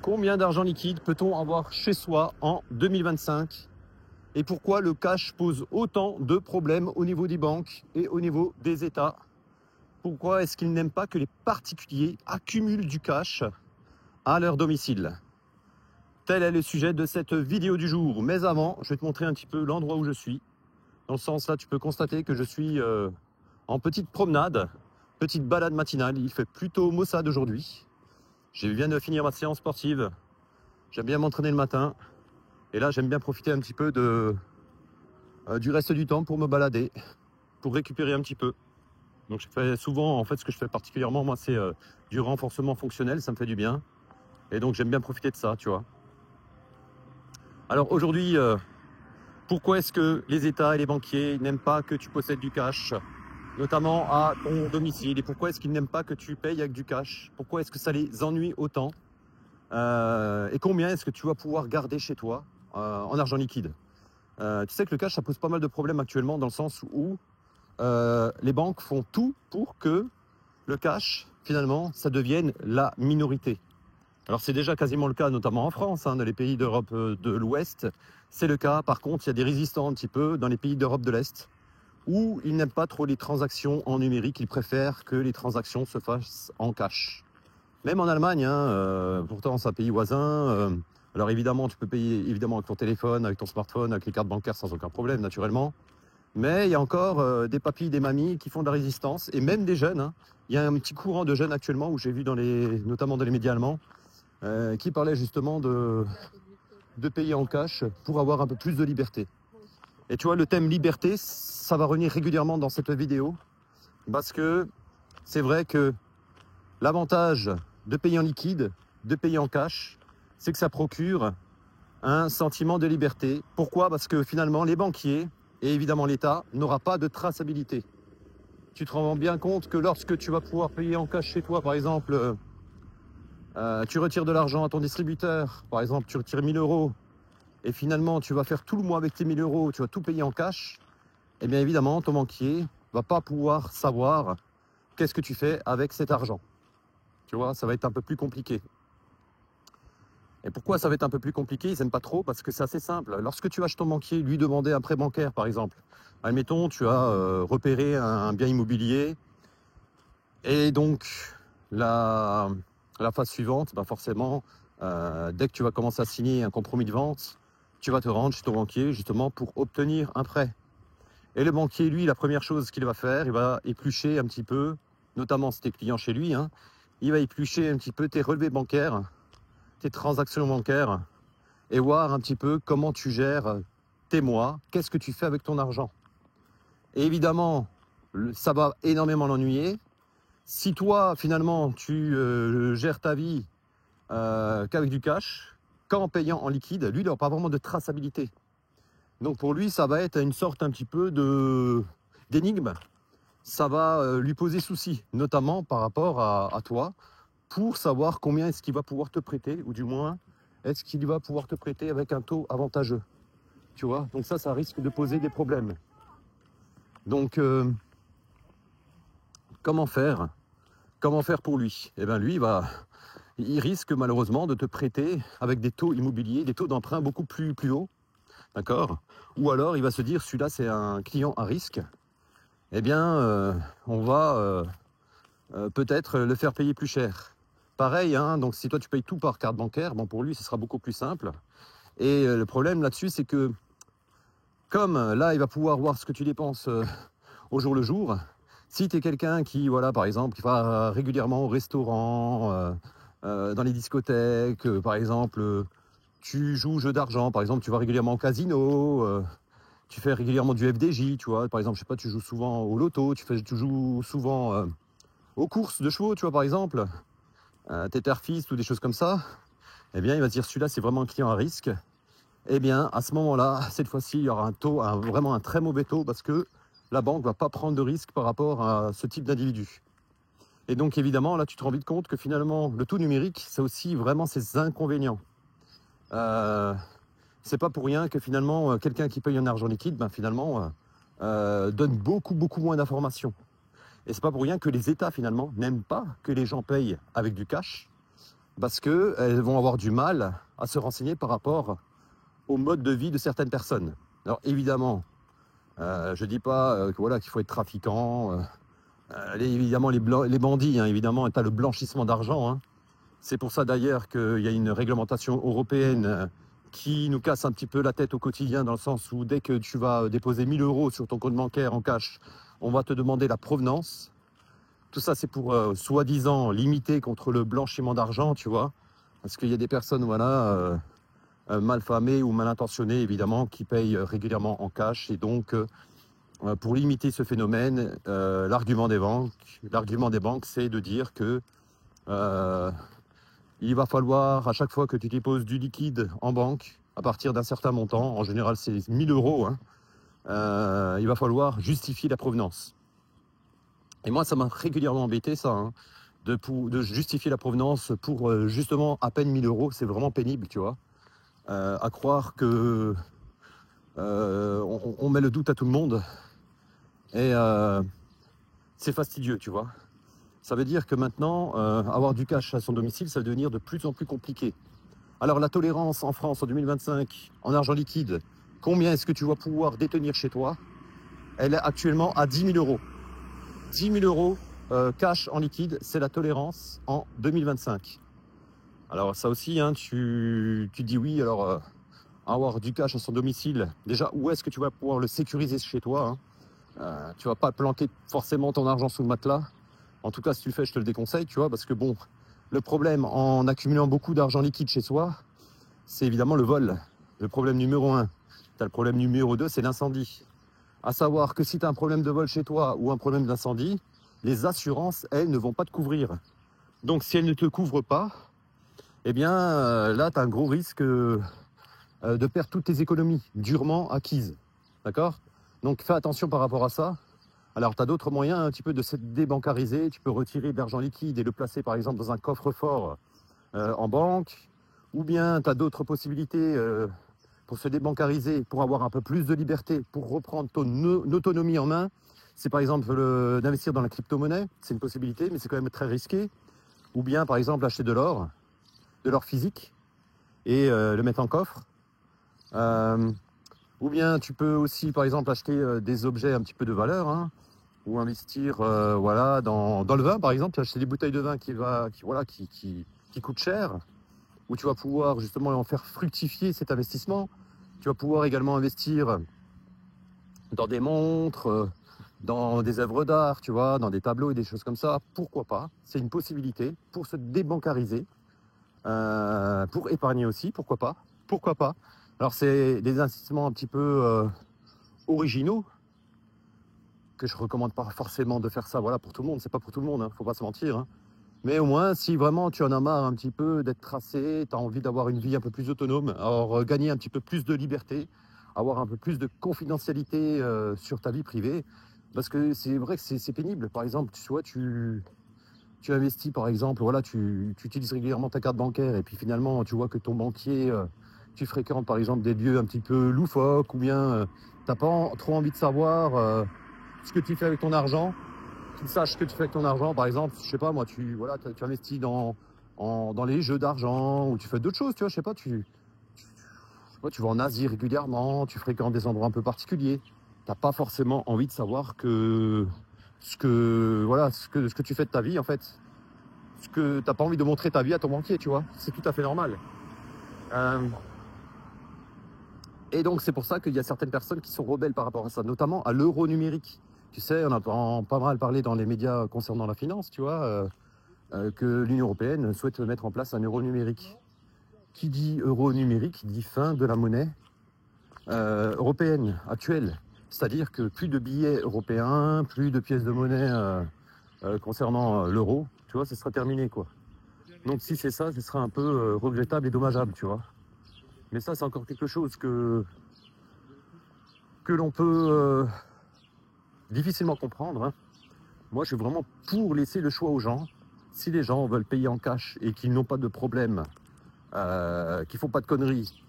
Combien d'argent liquide peut-on avoir chez soi en 2025? Et pourquoi le cash pose autant de problèmes au niveau des banques et au niveau des États? Pourquoi est-ce qu'ils n'aiment pas que les particuliers accumulent du cash à leur domicile? Tel est le sujet de cette vidéo du jour. Mais avant, je vais te montrer un petit peu l'endroit où je suis. Dans le sens là, tu peux constater que je suis en petite promenade, petite balade matinale. Il fait plutôt maussade aujourd'hui. Je viens de finir ma séance sportive. J'aime bien m'entraîner le matin. Et là, j'aime bien profiter un petit peu du reste du temps pour me balader, pour récupérer un petit peu. Donc je fais souvent, en fait, ce que je fais particulièrement, moi, c'est du renforcement fonctionnel, ça me fait du bien. Et donc j'aime bien profiter de ça, tu vois. Alors aujourd'hui, pourquoi est-ce que les États et les banquiers n'aiment pas que tu possèdes du cash, notamment à ton domicile? Et pourquoi est-ce qu'ils n'aiment pas que tu payes avec du cash? Pourquoi est-ce que ça les ennuie autant? Et combien est-ce que tu vas pouvoir garder chez toi en argent liquide? Tu sais que le cash, ça pose pas mal de problèmes actuellement, dans le sens où les banques font tout pour que le cash, finalement, ça devienne la minorité. Alors c'est déjà quasiment le cas, notamment en France, dans les pays d'Europe de l'Ouest. C'est le cas. Par contre, il y a des résistants un petit peu dans les pays d'Europe de l'Est, où ils n'aiment pas trop les transactions en numérique. Ils préfèrent que les transactions se fassent en cash. Même en Allemagne, pourtant c'est un pays voisin. Alors évidemment, tu peux payer évidemment avec ton téléphone, avec ton smartphone, avec les cartes bancaires sans aucun problème, naturellement. Mais il y a encore des papis, des mamies qui font de la résistance, et même des jeunes. Il y a un petit courant de jeunes actuellement où j'ai vu notamment dans les médias allemands, qui parlaient justement de payer en cash pour avoir un peu plus de liberté. Et tu vois, le thème liberté, ça va revenir régulièrement dans cette vidéo, parce que c'est vrai que l'avantage de payer en liquide, de payer en cash, c'est que ça procure un sentiment de liberté. Pourquoi? Parce que finalement, les banquiers et évidemment l'État n'aura pas de traçabilité. Tu te rends bien compte que lorsque tu vas pouvoir payer en cash chez toi, par exemple, tu retires de l'argent à ton distributeur, par exemple, tu retires 1000 euros, et finalement, tu vas faire tout le mois avec tes 1000 euros, tu vas tout payer en cash, et bien évidemment, ton banquier va pas pouvoir savoir qu'est-ce que tu fais avec cet argent. Tu vois, ça va être un peu plus compliqué. Et pourquoi ça va être un peu plus compliqué? Ils n'aiment pas trop parce que c'est assez simple. Lorsque tu vas chez ton banquier, lui demander un prêt bancaire, par exemple, admettons, tu as repéré un bien immobilier, et donc la phase suivante, forcément, dès que tu vas commencer à signer un compromis de vente, tu vas te rendre chez ton banquier justement pour obtenir un prêt. Et le banquier, lui, la première chose qu'il va faire, il va éplucher un petit peu, notamment si tu es client chez lui, il va éplucher un petit peu tes relevés bancaires, tes transactions bancaires, et voir un petit peu comment tu gères tes mois, qu'est-ce que tu fais avec ton argent. Et évidemment, ça va énormément l'ennuyer. Si toi, finalement, tu gères ta vie qu'avec du cash, qu'en payant en liquide, lui, il n'aura pas vraiment de traçabilité. Donc pour lui, ça va être une sorte un petit peu d'énigme. Ça va lui poser souci, notamment par rapport à toi, pour savoir combien est-ce qu'il va pouvoir te prêter, ou du moins, est-ce qu'il va pouvoir te prêter avec un taux avantageux. Tu vois, donc ça risque de poser des problèmes. Donc, comment faire? Comment faire pour lui? Eh bien, lui, il risque malheureusement de te prêter avec des taux immobiliers, des taux d'emprunt beaucoup plus hauts, d'accord? Ou alors, il va se dire, celui-là, c'est un client à risque. Eh bien, on va peut-être le faire payer plus cher. Pareil, donc si toi tu payes tout par carte bancaire, pour lui ce sera beaucoup plus simple. Et le problème là-dessus, c'est que comme là il va pouvoir voir ce que tu dépenses au jour le jour, si tu es quelqu'un qui, voilà, par exemple, qui va régulièrement au restaurant, dans les discothèques, par exemple, tu joues au jeu d'argent, par exemple, tu vas régulièrement au casino, tu fais régulièrement du FDJ, tu vois, par exemple, je sais pas, tu joues souvent au loto, tu joues souvent aux courses de chevaux, tu vois, par exemple, Tetherfist ou des choses comme ça, eh bien, il va se dire, celui-là, c'est vraiment un client à risque. Eh bien, à ce moment-là, cette fois-ci, il y aura un taux, vraiment un très mauvais taux, parce que la banque ne va pas prendre de risque par rapport à ce type d'individu. Et donc, évidemment, là, tu te rends vite compte que finalement, le taux numérique, c'est aussi vraiment ses inconvénients. C'est pas pour rien que finalement, quelqu'un qui paye en argent liquide, finalement, donne beaucoup moins d'informations. Et c'est pas pour rien que les États, finalement, n'aiment pas que les gens payent avec du cash, parce qu'elles vont avoir du mal à se renseigner par rapport au mode de vie de certaines personnes. Alors évidemment, je ne dis pas que, voilà, qu'il faut être trafiquant, évidemment les bandits, hein, évidemment, tu as le blanchissement d'argent, hein. C'est pour ça d'ailleurs qu'il y a une réglementation européenne qui nous casse un petit peu la tête au quotidien, dans le sens où dès que tu vas déposer 1000 € sur ton compte bancaire en cash, on va te demander la provenance. Tout ça, c'est pour soi-disant limiter contre le blanchiment d'argent, tu vois. Parce qu'il y a des personnes, voilà, malfamées ou mal intentionnées, évidemment, qui payent régulièrement en cash. Et donc, pour limiter ce phénomène, l'argument des banques, c'est de dire que il va falloir, à chaque fois que tu déposes du liquide en banque, à partir d'un certain montant, en général c'est 1000 €, hein, il va falloir justifier la provenance. Et moi, ça m'a régulièrement embêté, ça, hein, de justifier la provenance pour justement à peine 1000 €. C'est vraiment pénible, tu vois. À croire que on met le doute à tout le monde. Et c'est fastidieux, tu vois. Ça veut dire que maintenant, avoir du cash à son domicile, ça va devenir de plus en plus compliqué. Alors la tolérance en France en 2025 en argent liquide, combien est-ce que tu vas pouvoir détenir chez toi? Elle est actuellement à 10 000 €. 10 000 € cash en liquide, c'est la tolérance en 2025. Alors ça aussi, hein, tu dis oui, alors avoir du cash à son domicile, déjà où est-ce que tu vas pouvoir le sécuriser chez toi, hein? Tu vas pas planquer forcément ton argent sous le matelas. En tout cas, si tu le fais, je te le déconseille, tu vois, parce que bon, le problème en accumulant beaucoup d'argent liquide chez soi, c'est évidemment le vol. Le problème numéro 1. Tu as le problème numéro 2, c'est l'incendie. À savoir que si tu as un problème de vol chez toi ou un problème d'incendie, les assurances, elles, ne vont pas te couvrir. Donc si elles ne te couvrent pas, eh bien là, tu as un gros risque de perdre toutes tes économies durement acquises. D'accord? Donc fais attention par rapport à ça. Alors, tu as d'autres moyens un petit peu de se débancariser. Tu peux retirer de l'argent liquide et le placer, par exemple, dans un coffre-fort en banque. Ou bien, tu as d'autres possibilités pour se débancariser, pour avoir un peu plus de liberté, pour reprendre ton autonomie en main. C'est par exemple d'investir dans la crypto-monnaie. C'est une possibilité, mais c'est quand même très risqué. Ou bien, par exemple, acheter de l'or physique, et le mettre en coffre. Ou bien tu peux aussi, par exemple, acheter des objets un petit peu de valeur, hein, ou investir voilà, dans le vin, par exemple. Acheter des bouteilles de vin qui coûtent cher, où tu vas pouvoir justement en faire fructifier cet investissement. Tu vas pouvoir également investir dans des montres, dans des œuvres d'art, tu vois, dans des tableaux et des choses comme ça. Pourquoi pas? C'est une possibilité pour se débancariser, pour épargner aussi, pourquoi pas? Pourquoi pas? Alors c'est des investissements un petit peu originaux, que je recommande pas forcément de faire ça, voilà, pour tout le monde. C'est pas pour tout le monde, hein, faut pas se mentir, hein. Mais au moins, si vraiment tu en as marre un petit peu d'être tracé, tu as envie d'avoir une vie un peu plus autonome, alors gagner un petit peu plus de liberté, avoir un peu plus de confidentialité sur ta vie privée, parce que c'est vrai que c'est pénible. Par exemple, tu vois, tu investis, par exemple, voilà, tu utilises régulièrement ta carte bancaire, et puis finalement, tu vois que ton banquier, tu fréquentes par exemple des lieux un petit peu loufoques, ou bien tu n'as pas trop envie de savoir ce que tu fais avec ton argent, qu'il sache ce que tu fais avec ton argent. Par exemple, je sais pas moi, tu investis dans les jeux d'argent, ou tu fais d'autres choses, tu vois, je sais pas, tu vas en Asie régulièrement, tu fréquentes des endroits un peu particuliers. T'as pas forcément envie de savoir que ce que tu fais de ta vie, en fait. T'as pas envie de montrer ta vie à ton banquier, tu vois. C'est tout à fait normal. Euh, et donc c'est pour ça qu'il y a certaines personnes qui sont rebelles par rapport à ça, notamment à l'euro numérique. Tu sais, on entend pas mal parler dans les médias concernant la finance, tu vois, que l'Union européenne souhaite mettre en place un euro numérique. Qui dit euro numérique dit fin de la monnaie européenne actuelle. C'est-à-dire que plus de billets européens, plus de pièces de monnaie concernant l'euro, tu vois, ce sera terminé, quoi. Donc si c'est ça, ce sera un peu regrettable et dommageable, tu vois. Mais ça, c'est encore quelque chose que l'on peut difficilement comprendre, hein. Moi, je suis vraiment pour laisser le choix aux gens. Si les gens veulent payer en cash et qu'ils n'ont pas de problème, qu'ils font pas de conneries,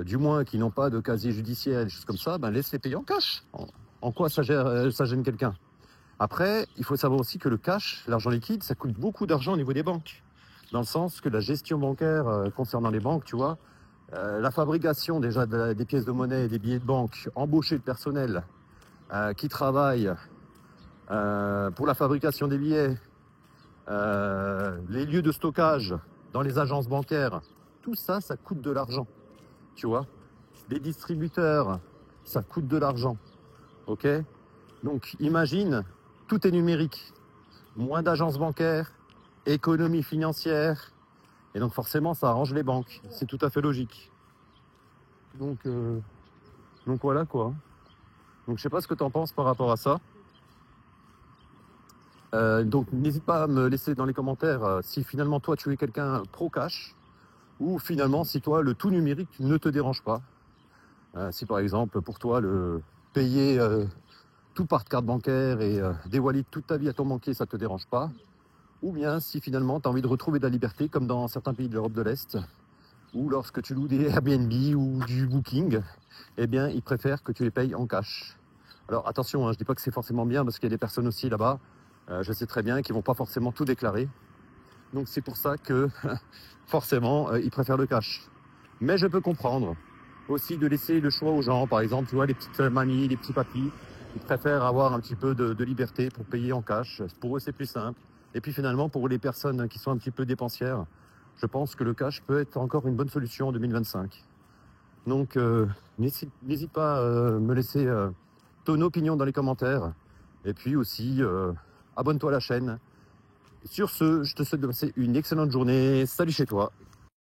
du moins qui n'ont pas de casier judiciaire, des choses comme ça, ben laisse-les payer en cash. En quoi ça gêne quelqu'un? Après, il faut savoir aussi que le cash, l'argent liquide, ça coûte beaucoup d'argent au niveau des banques. dans le sens que la gestion bancaire concernant les banques, tu vois, la fabrication déjà des pièces de monnaie et des billets de banque, embaucher le personnel qui travaille pour la fabrication des billets, les lieux de stockage dans les agences bancaires, tout ça, ça coûte de l'argent, tu vois. Les distributeurs, ça coûte de l'argent, ok. Donc imagine, tout est numérique, moins d'agences bancaires, économie financière, et donc forcément ça arrange les banques, c'est tout à fait logique. Donc voilà quoi. Donc je sais pas ce que tu en penses par rapport à ça. Donc n'hésite pas à me laisser dans les commentaires si finalement toi tu es quelqu'un pro cash, ou finalement si toi le tout numérique ne te dérange pas. Si par exemple pour toi le payer tout par carte bancaire et dévoiler toute ta vie à ton banquier ça te dérange pas, ou bien si finalement tu as envie de retrouver de la liberté comme dans certains pays de l'Europe de l'Est, ou lorsque tu loues des Airbnb ou du Booking, eh bien ils préfèrent que tu les payes en cash. Alors attention, hein, je dis pas que c'est forcément bien parce qu'il y a des personnes aussi là-bas, je sais très bien, qui vont pas forcément tout déclarer. Donc c'est pour ça que forcément ils préfèrent le cash. Mais je peux comprendre aussi de laisser le choix aux gens. Par exemple, tu vois, les petites mamies, les petits papis, ils préfèrent avoir un petit peu de liberté pour payer en cash. Pour eux, c'est plus simple. Et puis finalement, pour les personnes qui sont un petit peu dépensières, je pense que le cash peut être encore une bonne solution en 2025. Donc n'hésite pas à me laisser ton opinion dans les commentaires. Et puis aussi, abonne-toi à la chaîne. Sur ce, je te souhaite de passer une excellente journée. Salut chez toi.